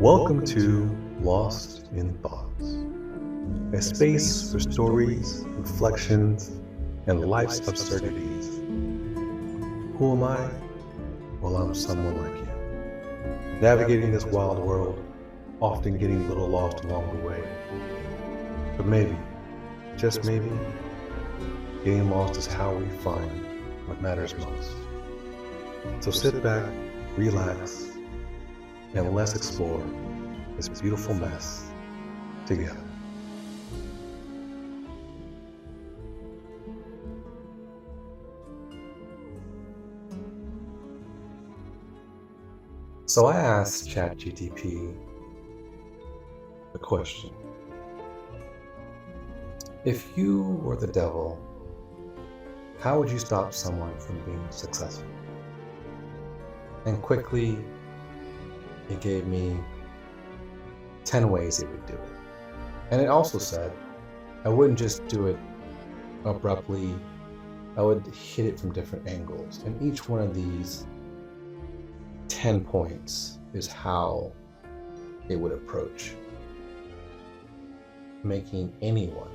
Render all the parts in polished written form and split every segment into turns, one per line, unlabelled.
Welcome to Lost in Thoughts, a space for stories, reflections, and life's absurdities. Who am I? Well, I'm someone like you, navigating this wild world, often getting a little lost along the way. But maybe, just maybe, getting lost is how we find what matters most. So sit back, relax, and let's explore this beautiful mess together. So I asked ChatGPT a question. If you were the devil, how would you stop someone from being successful? And quickly, it gave me 10 ways it would do it. And it also said, I wouldn't just do it abruptly, I would hit it from different angles. And each one of these 10 points is how it would approach making anyone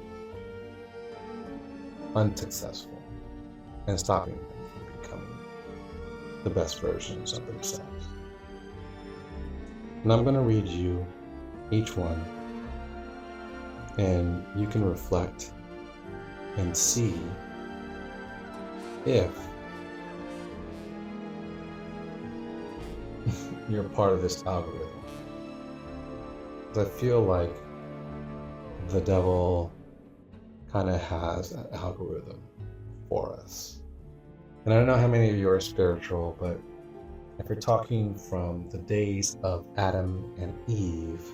unsuccessful and stopping them from becoming the best versions of themselves. And I'm going to read you each one, and you can reflect and see if you're part of this algorithm. I feel like the devil kind of has an algorithm for us. And I don't know how many of you are spiritual, but if we're talking from the days of Adam and Eve,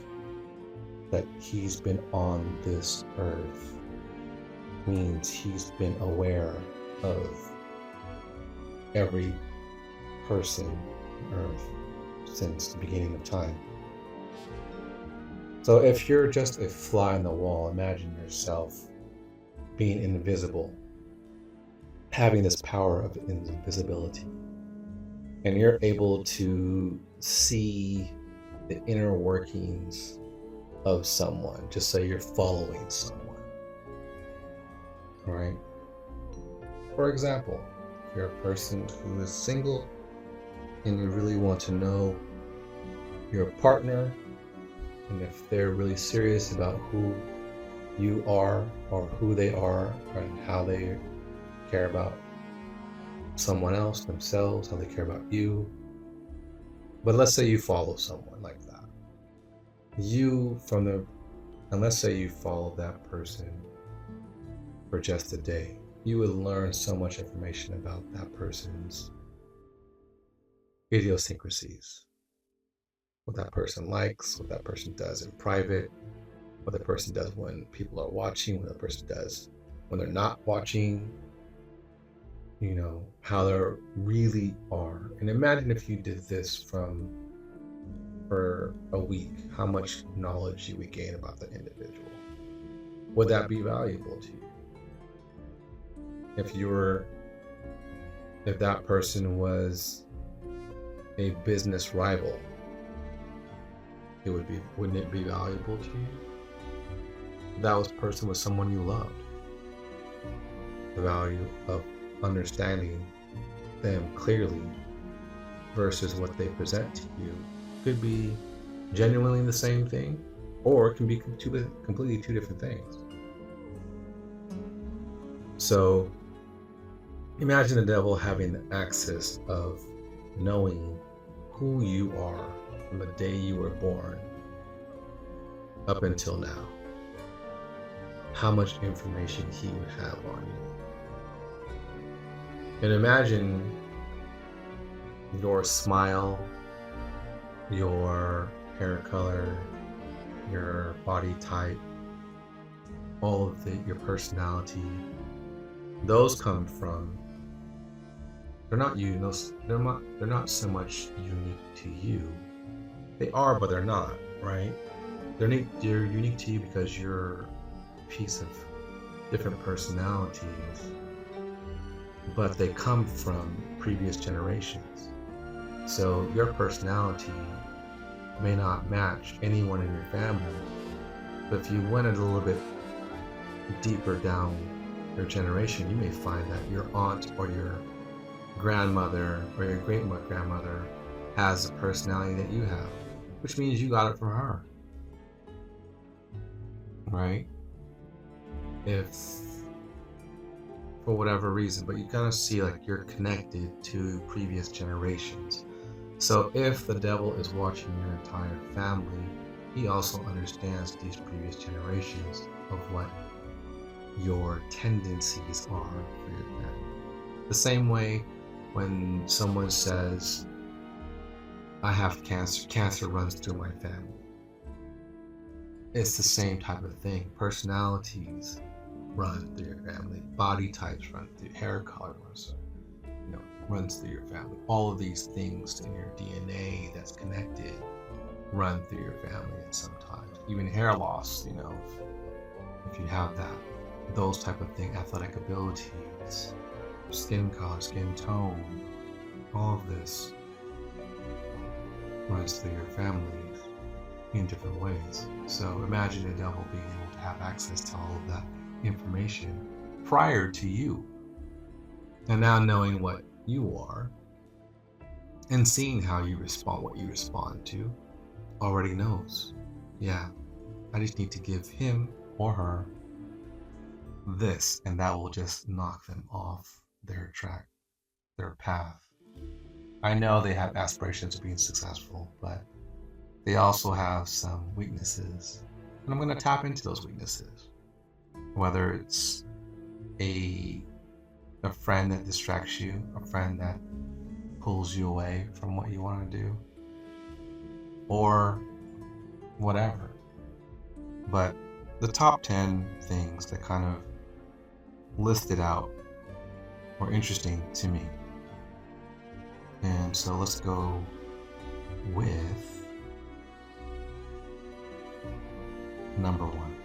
that he's been on this earth means he's been aware of every person on earth since the beginning of time. So if you're just a fly on the wall, imagine yourself being invisible, having this power of invisibility. And you're able to see the inner workings of someone, just say you're following someone, right? For example, if you're a person who is single and you really want to know your partner, and if they're really serious about who you are or who they are and how they care about someone else, themselves, how they care about you. But let's say you follow someone like that. And let's say you follow that person for just a day, you would learn so much information about that person's idiosyncrasies, what that person likes, what that person does in private, what the person does when people are watching, what the person does when they're not watching, how they really are. And imagine if you did this for a week, how much knowledge you would gain about the individual. Would that be valuable to you? If that person was a business rival, wouldn't it be valuable to you? If that person was someone you loved, the value of understanding them clearly versus what they present to you could be genuinely the same thing, or it can be completely two different things. So imagine the devil having the access of knowing who you are from the day you were born up until now. How much information he would have on you. And imagine your smile, your hair color, your body type, all of your personality. Those come from, they're not not so much unique to you. They are, but they're not, right? They're unique to you because you're a piece of different personalities, but they come from previous generations. So your personality
may not match anyone in your family, but if you went a little bit deeper down your generation, you may find that your aunt or your grandmother or your great-grandmother has the personality that you have, which means you got it from her, right? If for whatever reason, but you gotta see like you're connected to previous generations. So if the devil is watching your entire family, he also understands these previous generations of what your tendencies are for your family. The same way when someone says, I have cancer runs through my family. It's the same type of thing. Personalities run through your family. Body types run through, hair color runs through your family. All of these things in your DNA that's connected run through your family, and sometimes even hair loss, if you have that, those type of things, athletic abilities, skin color, skin tone, all of this runs through your families in different ways. So imagine the devil being able to have access to all of that information prior to you, and now knowing what you are and seeing how you respond, what you respond to, already knows. Yeah, I just need to give him or her this, and that will just knock them off their track, their path. I know they have aspirations of being successful, but they also have some weaknesses, and I'm going to tap into those weaknesses. Whether it's a friend that distracts you, a friend that pulls you away from what you want to do, or whatever. But the top 10 things that kind of listed out were interesting to me. And so let's go with number 1.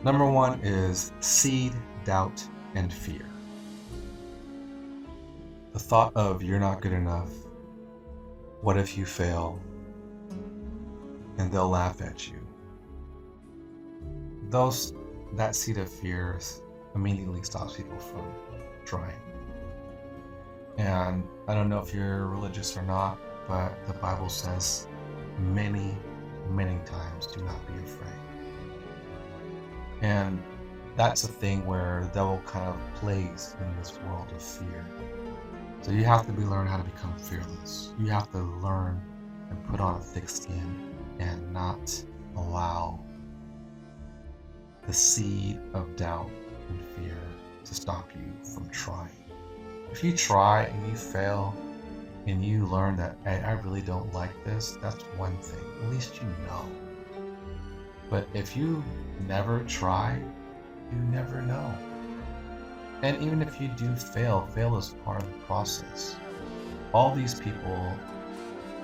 Number 1 is seed, doubt, and fear. The thought of you're not good enough, what if you fail, and they'll laugh at you. That seed of fear immediately stops people from trying. And I don't know if you're religious or not, but the Bible says many, many times, do not be afraid. And that's a thing where the devil kind of plays in this world of fear. So you have to learn how to become fearless. You have to learn and put on a thick skin and not allow the seed of doubt and fear to stop you from trying. If you try and you fail and you learn that, hey, I really don't like this, that's one thing. At least you know. But if you never try, you never know. And even if you do fail is part of the process. All these people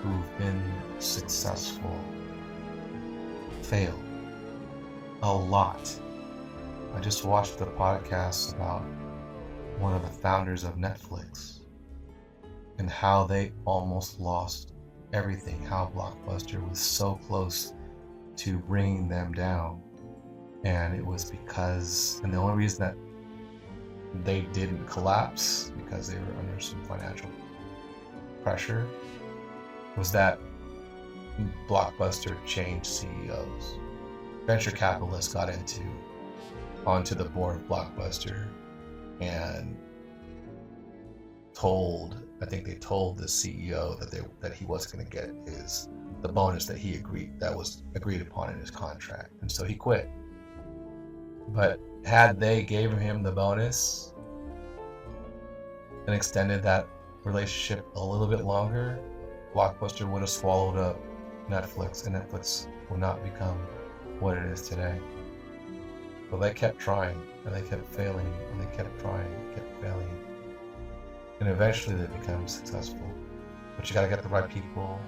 who've been successful fail a lot. I just watched a podcast about one of the founders of Netflix and how they almost lost everything, how Blockbuster was so close to bringing them down. And it was because, and the only reason that they didn't collapse, because they were under some financial pressure, was that Blockbuster changed CEOs. Venture capitalists got onto the board of Blockbuster and I think they told the CEO that he wasn't going to get the bonus that was agreed upon in his contract, and so he quit. But had they given him the bonus and extended that relationship a little bit longer, Blockbuster would have swallowed up Netflix, and Netflix would not become what it is today. But they kept trying, and they kept failing, and they kept trying, and kept failing. And eventually they become successful. But you gotta get the right people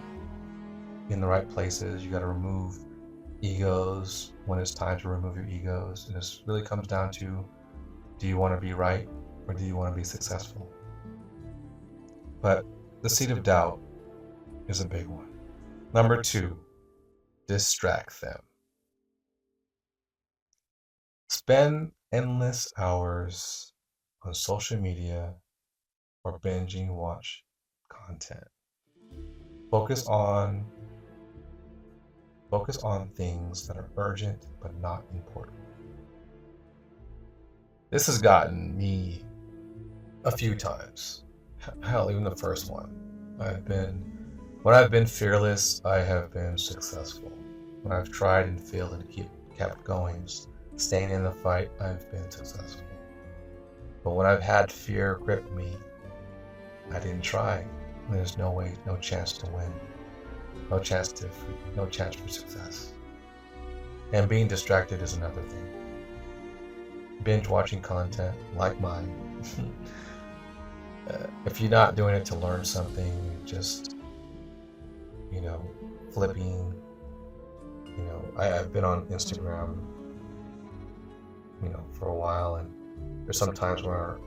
in the right places. You gotta remove egos when it's time to remove your egos. And this really comes down to, do you want to be right, or do you want to be successful? But the seed of doubt
is a big one. Number 2, distract them. Spend endless hours on social media or binging watch content. Focus on things that are urgent but not important. This has gotten me a few times. Hell, even the first one. When I've been fearless, I have been successful. When I've tried and failed and kept going, staying in the fight, I've been successful. But when I've had fear grip me, I didn't try. There's no chance to win. No chance for success. And being distracted is another thing. Binge watching content like mine. If you're not doing it to learn something, just, flipping. I've been on Instagram, for a while, and there's some times where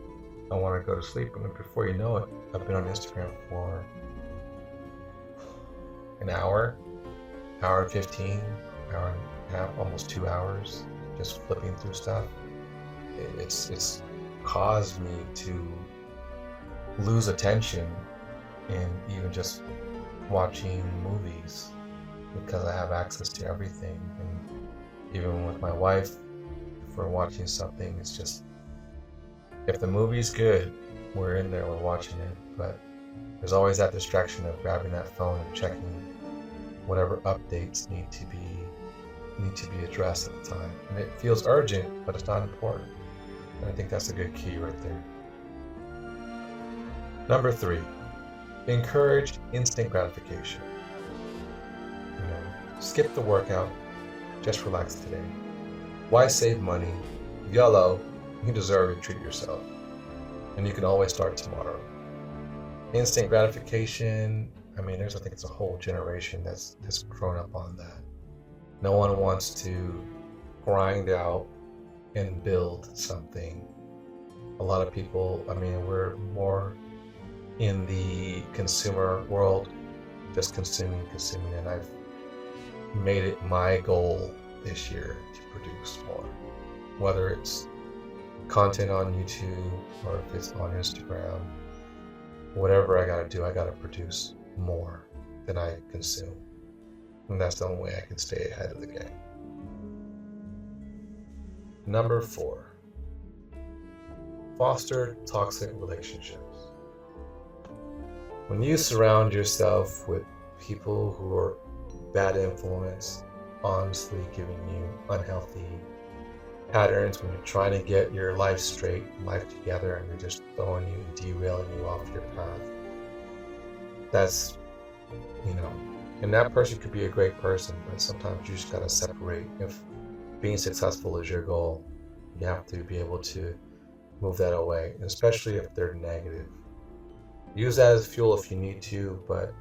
I want to go to sleep, and before you know it, I've been on Instagram for an hour and 15, hour and a half, almost 2 hours, just flipping through stuff. It's caused me to lose attention in even just watching movies, because I have access to everything. And even with my wife, if we're watching something, it's just, if the movie's good, we're in there, we're watching it, but there's always that distraction of grabbing that phone and checking whatever updates need to be addressed at the time. And it feels urgent, but it's not important. And I think that's a good key right there. Number 3, encourage instant gratification. Skip the workout, just relax today. Why save money? YOLO, you deserve to treat yourself. And you can always start tomorrow. Instant gratification, I think it's a whole generation that's grown up on that. No one wants to grind out and build something. A lot of people, we're more in the consumer world, just consuming, and I've made it my goal this year to produce more. Whether it's content on YouTube or if it's on Instagram, whatever I gotta do, I gotta produce more than I consume. And that's the only way I can stay ahead of the game. Number 4, foster toxic relationships. When you surround yourself with people who are bad influence, honestly giving you unhealthy patterns, when you're trying to get your life straight, life together, and they're just throwing you and derailing you off your path, that's, and that person could be a great person, but sometimes you just gotta separate. If being successful is your goal, you have to be able to move that away, especially if they're negative. Use that as fuel if you need to, but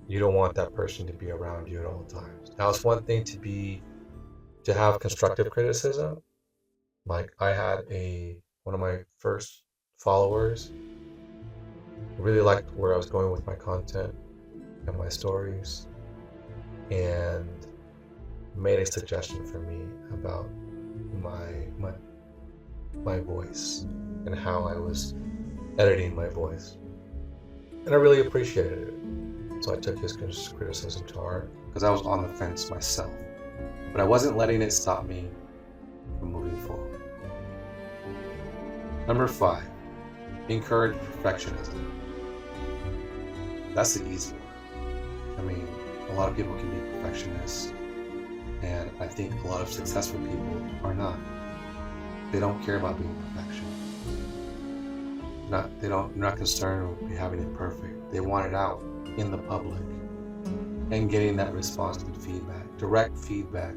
you don't want that person to be around you at all times. Now, it's one thing to have constructive criticism. Like, I had one of my first followers really liked where I was going with my content and my stories, and made a suggestion for me about my voice and how I was editing my voice, and I really appreciated it. So I took his criticism to heart, because I was on the fence myself, but I wasn't letting it stop me from moving forward. Number 5, encourage perfectionism. That's the easy one. A lot of people can be perfectionists, and I think a lot of successful people are not. They don't care about being perfection. They're not concerned with having it perfect. They want it out in the public, and getting that response and feedback, direct feedback,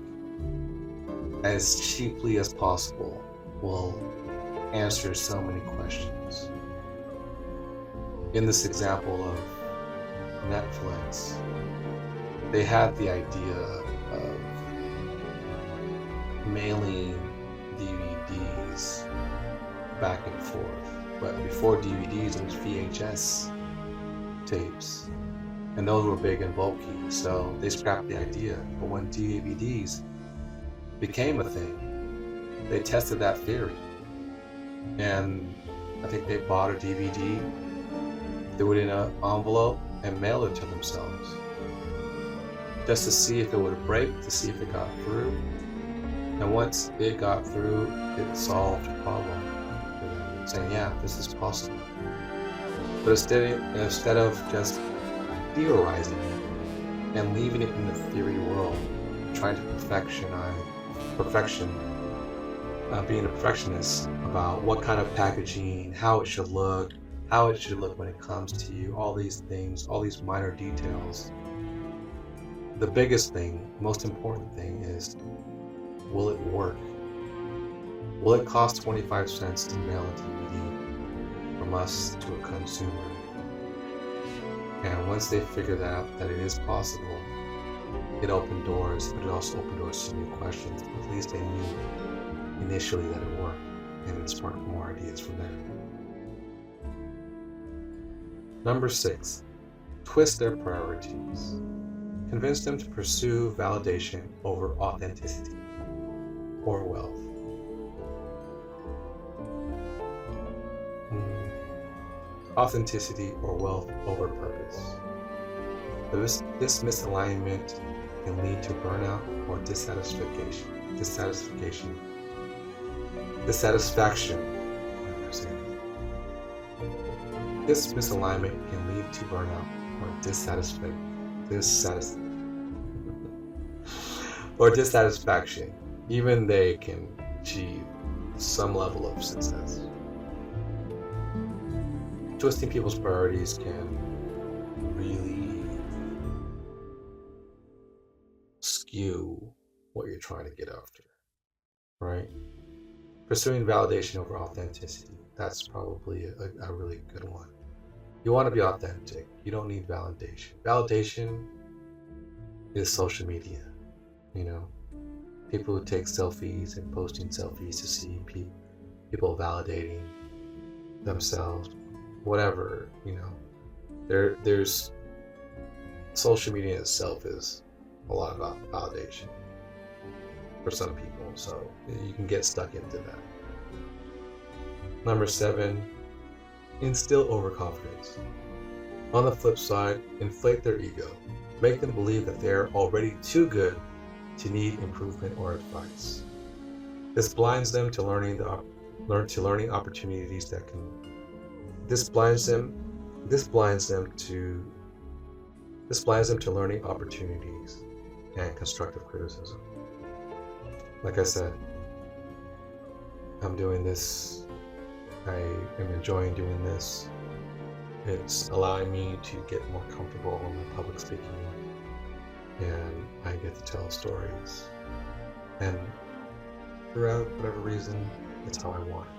as cheaply as possible, will answer so many questions. In this example of Netflix, they had the idea of mailing DVDs back and forth, but before DVDs it was VHS tapes,
and those were big and bulky, so they scrapped the idea. But when DVDs became a thing, they tested that theory, and I think they bought a DVD, threw it in an envelope, and mailed it to themselves, just to see if it would break, to see if it got through. And once it got through, it solved the problem for them, saying, yeah, this is possible. But instead of just theorizing it and leaving it in the theory world, trying to being a perfectionist about what kind of packaging, how it should look when it comes to you, all these things, all these minor details. The biggest thing, most important thing is, will it work? Will it cost 25 cents to mail a DVD from us to a consumer? And once they figured out that it is possible, it opened doors, but it also opened doors to new questions. At least they knew initially that it worked, and it sparked more ideas from there. Number 6, twist their priorities. Convince them to pursue validation over authenticity or wealth. Authenticity or wealth over purpose. This misalignment can lead to burnout or dissatisfaction. This misalignment can lead to burnout or dissatisfaction. Even they can achieve some level of success. Twisting people's priorities can really skew what you're trying to get after, right? Pursuing validation over authenticity, that's probably a really good one. You want to be authentic. You don't need validation. Validation is social media, people who take selfies and posting selfies to see people validating themselves, whatever, there's social media itself is a lot about validation for some people, so you can get stuck into that. Number 7, instill overconfidence. On the flip side, inflate their ego. Make them believe that they're already too good to need improvement or advice. This blinds them to learning opportunities that can. This blinds them to learning opportunities and constructive criticism. Like I said, I'm doing this. I am enjoying doing this. It's allowing me to get more comfortable in my public speaking, and I get to tell stories. And for whatever reason, it's how I want it.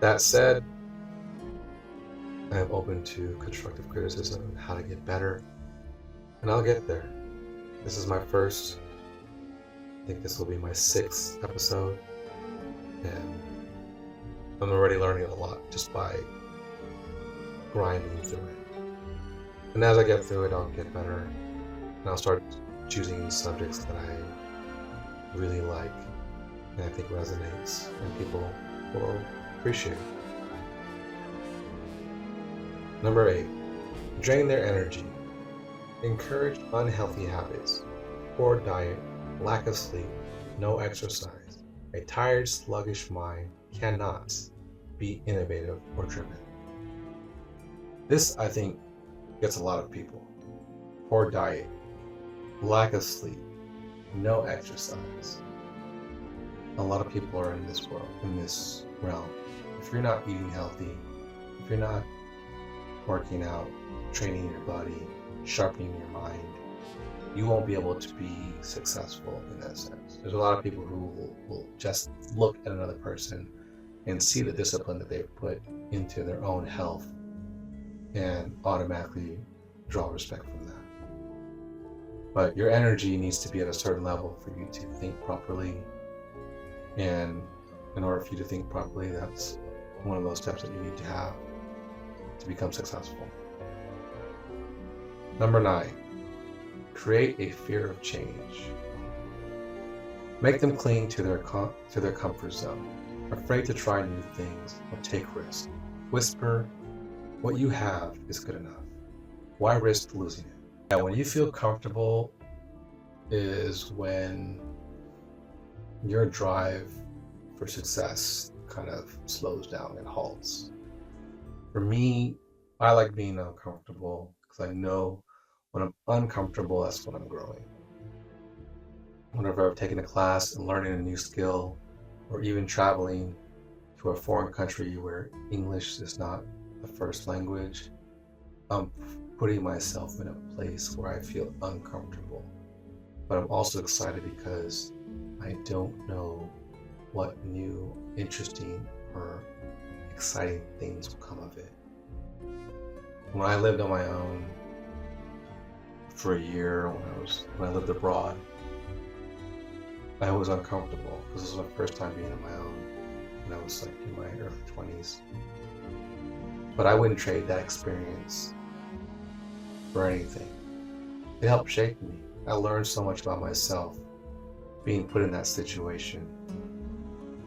That said, I am open to constructive criticism and how to get better, and I'll get there. This is my first. I think this will be my 6th episode, and I'm already learning a lot just by grinding through it. And as I get through it, I'll get better, and I'll start choosing subjects that I really like and I think resonates and people will appreciate. Number 8, drain their energy. Encourage unhealthy habits, poor diet, lack of sleep, no exercise. A tired, sluggish mind cannot be innovative or driven. This, I think, gets a lot of people. Poor diet, lack of sleep, no exercise. A lot of people are in this realm. If you're not eating healthy, if you're not working out, training your body, sharpening your mind, you won't be able to be successful in that sense. There's a lot of people who will just look at another person and see the discipline that they've put into their own health and automatically draw respect from that. But your energy needs to be at a certain level for you to think properly. And in order for you to think properly, that's one of those steps that you need to have to become successful.
Number 9, create a fear of change. Make them cling to their comfort zone, afraid to try new things or take risks. Whisper, what you have is good enough. Why risk losing it? And when you feel comfortable is when your drive for success kind of slows down and halts. For me, I like being uncomfortable because I know when I'm uncomfortable, that's when I'm growing. Whenever I've taken a class and learning a new skill, or even traveling to a foreign country where English is not the first language, I'm putting myself in a place where I feel uncomfortable. But I'm also excited because I don't know what new, interesting, or exciting things will come of it. When I lived on my own for a year, when I lived abroad, I was uncomfortable because this was my first time being on my own, and I was like in my early 20s. But I wouldn't trade that experience for anything. It helped shape me. I learned so much about myself being put in that situation.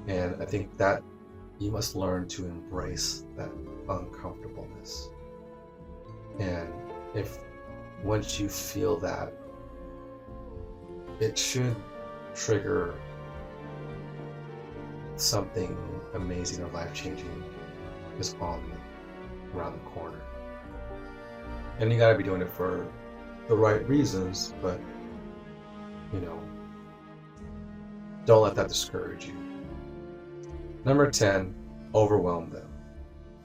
And I think that you must learn to embrace that uncomfortableness. And if once you feel that, it should trigger something amazing or life-changing is around the corner. And you gotta be doing it for the right reasons, but don't let that discourage you. Number 10, overwhelm them.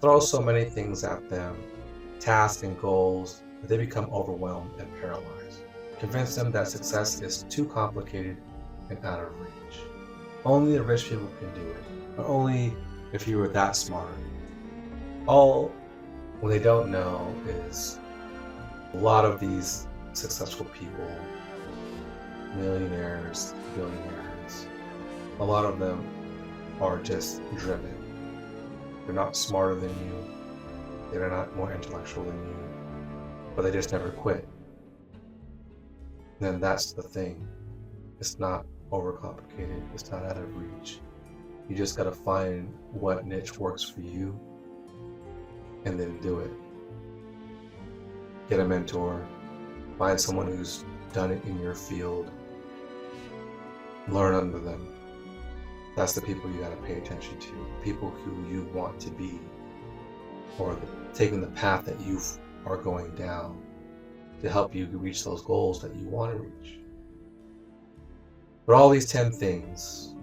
Throw so many things at them, tasks and goals, that they become overwhelmed and paralyzed. Convince them that success is too complicated and out of reach. Only the rich people can do it, or only if you were that smart. All what they don't know is a lot of these successful people, millionaires, billionaires, a lot of them are just driven. They're not smarter than you, they're not more intellectual than you, but they just never quit. Then that's the thing. It's not overcomplicated, it's not out of reach. You just gotta find what niche works for you and then do it. Get a mentor, find someone who's done it in your field, learn under them. That's the people you gotta pay attention to, people who you want to be, or taking the path that you are going down to help you reach those goals that you want to reach. But all these 10 things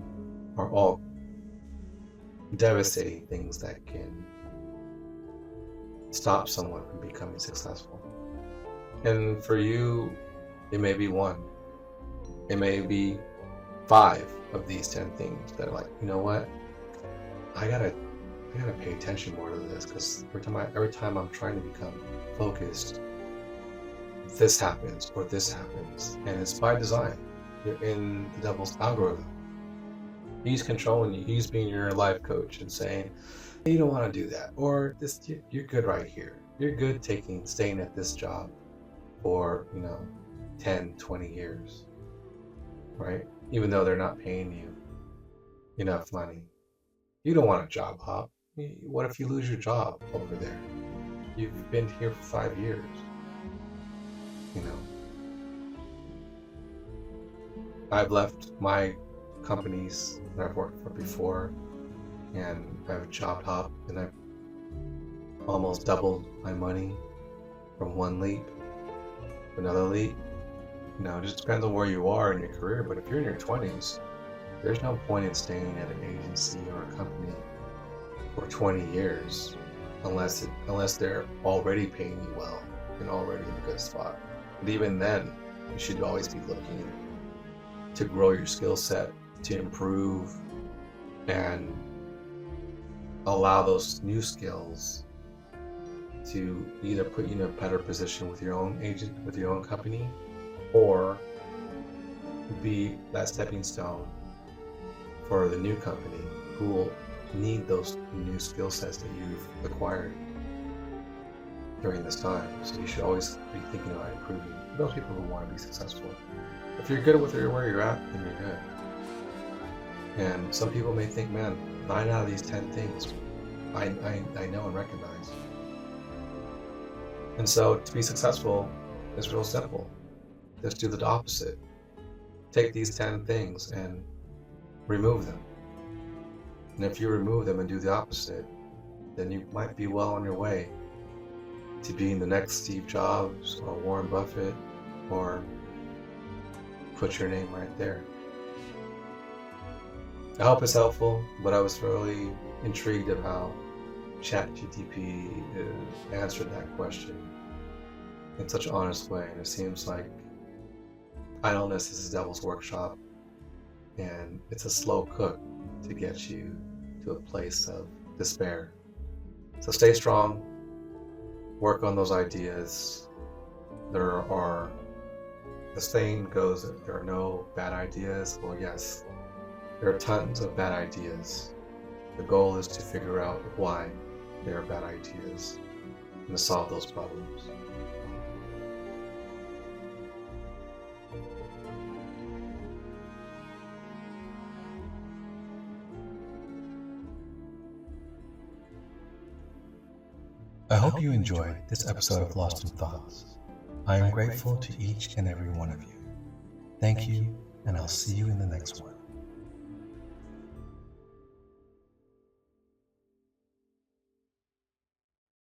are all devastating things that can stop someone from becoming successful. And for you, it may be one. It may be 5 of these 10 things that are like, you know what? I gotta pay attention more to this, because every time I'm trying to become focused, this happens or this happens, and it's by design. You're in the devil's algorithm. He's controlling you. He's being your life coach and saying, you don't want to do that, or this, you're good right here. You're good staying at this job for 10, 20 years, right? Even though they're not paying you enough money. You don't want a job hop. What if you lose your job over there? You've been here for 5 years. I've left my companies that I've worked for before, and I've job hopped, and I've almost doubled my money from one leap to another leap. It just depends on where you are in your career, but if you're in your 20s, there's no point in staying at an agency or a company for 20 years unless they're already paying you well and already in a good spot. But even then, you should always be looking to grow your skill set, to improve, and allow those new skills to either put you in a better position with your own agent, with your own company, or be that stepping stone for the new company who will need those new skill sets that you've acquired. during this time. So you should always be thinking about improving. Those people who want to be successful. If you're good with where you're at, then you're good. And some people may think, man, 9 out of these 10 things I know and recognize. And so to be successful is real simple. Just do the opposite. Take these 10 things and remove them. And if you remove them and do the opposite, then you might be well on your way to being the next Steve Jobs or Warren Buffett, or put your name right there. I hope it's helpful, but I was really intrigued of how ChatGPT answered that question in such an honest way. And it seems like idleness is the devil's workshop, and it's a slow cook to get you to a place of despair. So stay strong, work on those ideas. The saying goes that there are no bad ideas. Well, yes, there are tons of bad ideas. The goal is to figure out why there are bad ideas and to solve those problems. I hope you enjoyed this episode of Lost in Thoughts. I am grateful to each and every one of you. Thank you, and I'll see you in the next one.